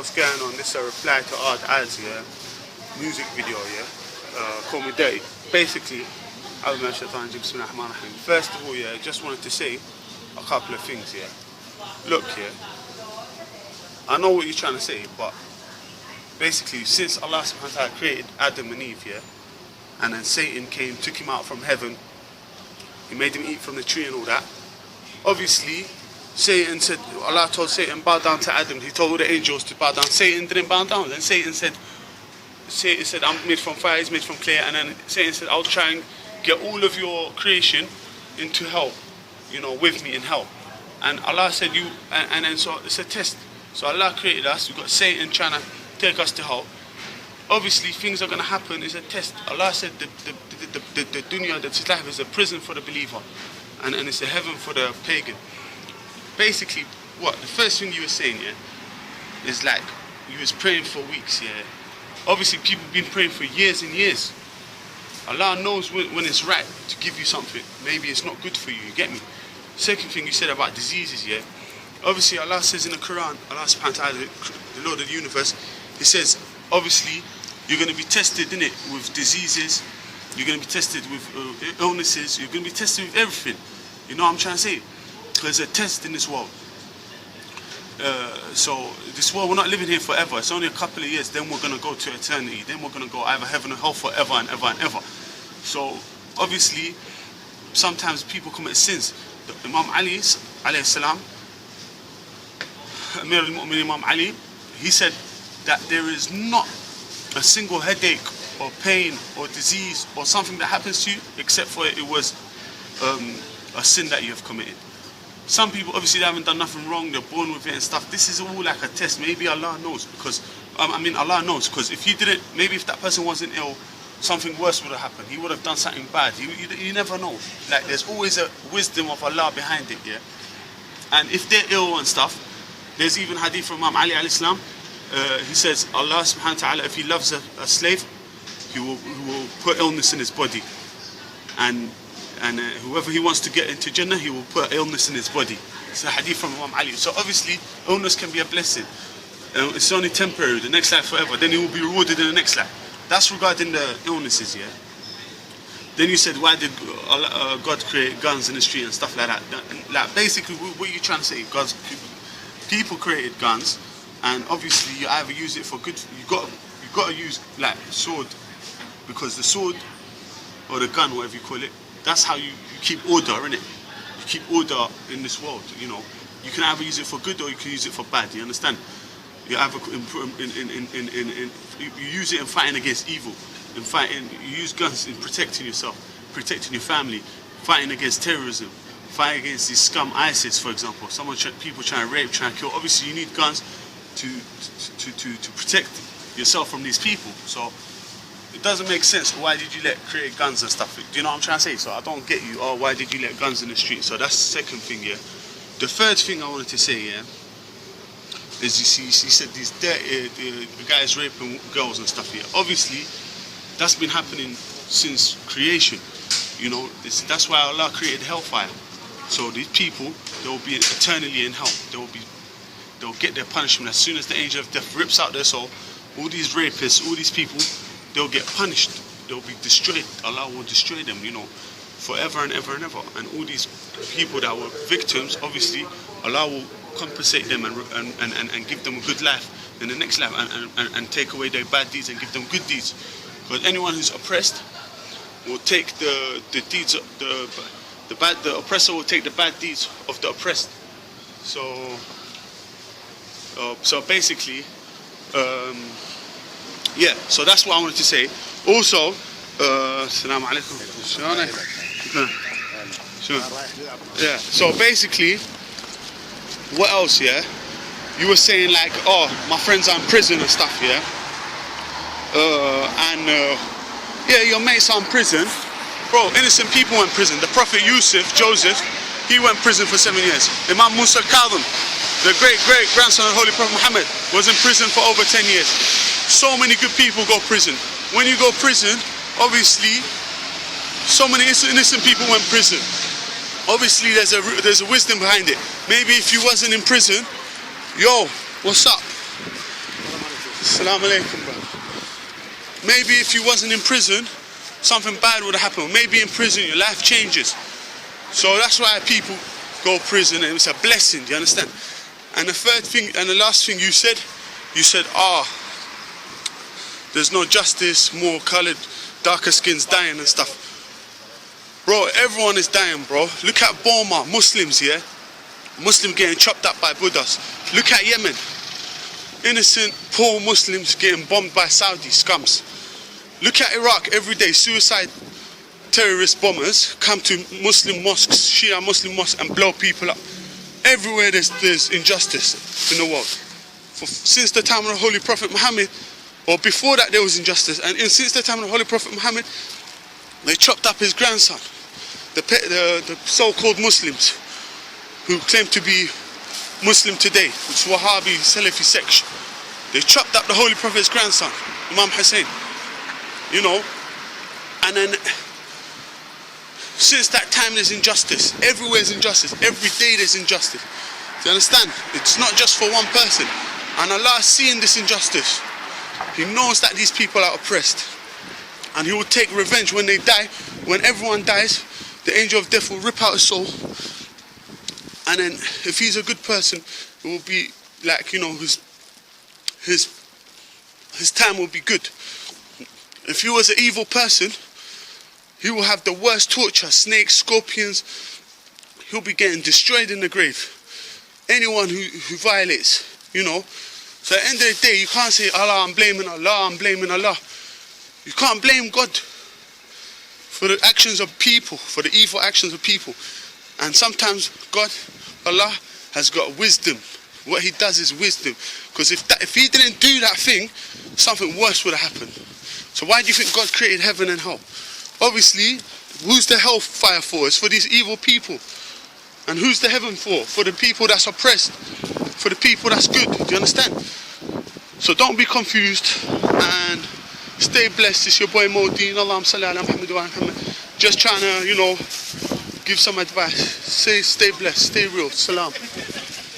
What's going on? This is a reply to Ard Adz, yeah? Music video, yeah? Call Me Dirty. Basically, first of all, yeah, just wanted to say a couple of things, yeah? Look, yeah, I know what you're trying to say, but basically, since Allah subhanahu wa ta'ala created Adam and Eve, yeah? And then Satan came, took him out from heaven, he made him eat from the tree and all that. Obviously, Satan said, Allah told Satan, bow down to Adam. He told all the angels to bow down. Satan didn't bow down. Then Satan said, I'm made from fire, he's made from clay. And then Satan said, I'll try and get all of your creation into hell, with me in hell. And Allah said, and then so it's a test. So Allah created us. We've got Satan trying to take us to hell. Obviously, things are going to happen. It's a test. Allah said the dunya, this life is a prison for the believer. And it's a heaven for the pagan. Basically, the first thing you were saying, yeah, is like, you was praying for weeks, yeah. Obviously, people have been praying for years and years. Allah knows when it's right to give you something. Maybe it's not good for you, you get me? Second thing you said about diseases, yeah. Obviously, Allah says in the Quran, Allah subhanahu wa ta'ala, the Lord of the universe, He says, obviously, you're going to be tested, innit, with diseases. You're going to be tested with illnesses. You're going to be tested with everything. You know what I'm trying to say? There's a test in this world. So this world, we're not living here forever. It's only a couple of years. Then we're going to go to eternity. Then we're going to go either heaven or hell forever and ever and ever. So obviously, sometimes people commit sins. Imam Ali, alayhi salam, Amir al-Mu'min Imam Ali, he said that there is not a single headache or pain or disease or something that happens to you except for it was a sin that you have committed. Some people, obviously, they haven't done nothing wrong, they're born with it and stuff. This is all like a test. Maybe Allah knows, because, Allah knows, because if you didn't, maybe if that person wasn't ill, something worse would have happened. He would have done something bad. You never know. Like, there's always a wisdom of Allah behind it, yeah? And if they're ill and stuff, there's even hadith from Imam Ali alayhi salam. He says, Allah subhanahu wa ta'ala, if He loves a slave, He will put illness in his body. And whoever He wants to get into Jannah, He will put illness in his body. It's a hadith from Imam Ali. So obviously, illness can be a blessing. It's only temporary, the next life forever. Then He will be rewarded in the next life. That's regarding the illnesses, yeah? Then you said, why did God create guns in the street and stuff like that? Like, basically, what are you trying to say? People created guns, and obviously you either use it for good, you got to use like sword, because the sword, or the gun, whatever you call it, that's how you keep order, innit? You keep order in this world, You can either use it for good or you can use it for bad, you understand? You either you use it in fighting against evil, you use guns in protecting yourself, protecting your family, fighting against terrorism, fighting against these scum, ISIS, for example. People trying to rape, trying to kill. Obviously, you need guns to protect yourself from these people. So it doesn't make sense. Why did you create guns and stuff? Do you know what I'm trying to say? So I don't get you. Oh, why did you let guns in the street? So that's the second thing, yeah. The third thing I wanted to say, yeah, is he said these the guys raping girls and stuff here. Obviously, that's been happening since creation. That's why Allah created hellfire. So these people, they will be eternally in hell. They'll get their punishment as soon as the angel of death rips out their soul. All these rapists, all these people, they'll get punished. They'll be destroyed. Allah will destroy them, forever and ever and ever. And all these people that were victims, obviously, Allah will compensate them and give them a good life in the next life, and take away their bad deeds and give them good deeds. Because anyone who's oppressed will take the deeds of the oppressor will take the bad deeds of the oppressed. So basically, yeah. So that's what I wanted to say. Also, Assalamu alaikum. Yeah. So basically, what else? Yeah. You were saying like, oh, my friends are in prison and stuff. Yeah. Yeah, your mates are in prison. Bro, innocent people went in prison. The Prophet Joseph, he went in prison for 7 years. Imam Musa Kadhim, the great-grandson of the Holy Prophet Muhammad, was in prison for over 10 years. So many good people go to prison. When you go to prison, obviously, so many innocent people went in prison. Obviously, there's a wisdom behind it. Maybe if you wasn't in prison, yo, what's up? Assalamu alaikum, bro. Maybe if you wasn't in prison, something bad would have happened. Maybe in prison your life changes. So that's why people go to prison, and it's a blessing, do you understand? And the third thing, and the last thing you said, there's no justice, more coloured, darker skins dying and stuff. Bro, everyone is dying, bro. Look at Burma, Muslims, yeah? Muslim getting chopped up by Buddhas. Look at Yemen. Innocent, poor Muslims getting bombed by Saudi scums. Look at Iraq every day. Suicide terrorist bombers come to Muslim mosques, Shia Muslim mosques, and blow people up. Everywhere there's injustice in the world. Since the time of the Holy Prophet Muhammad, or before that there was injustice, and since the time of the Holy Prophet Muhammad, they chopped up his grandson. The so-called Muslims who claim to be Muslim today, which is Wahhabi Salafi section, they chopped up the Holy Prophet's grandson, Imam Hussein. You know, and then since that time there's injustice. Everywhere's injustice. Every day there's injustice. Do you understand? It's not just for one person. And Allah is seeing this injustice. He knows that these people are oppressed. And He will take revenge when they die. When everyone dies, the angel of death will rip out his soul. And then if he's a good person, it will be like, you know, his time will be good. If he was an evil person, he will have the worst torture, snakes, scorpions. He'll be getting destroyed in the grave. Anyone who violates, you know. So at the end of the day, you can't say, Allah, I'm blaming Allah, I'm blaming Allah. You can't blame God for the actions of people, for the evil actions of people. And sometimes God, Allah, has got wisdom. What He does is wisdom. Because if He didn't do that thing, something worse would have happened. So why do you think God created heaven and hell? Obviously, who's the hellfire for? It's for these evil people. And who's the heaven for? For the people that's oppressed. For the people that's good. Do you understand? So don't be confused and stay blessed. It's your boy Modine. Allahumma salli ala Muhammad wa Muhammad. Just trying to, you know, give some advice. Stay blessed. Stay real. Salam.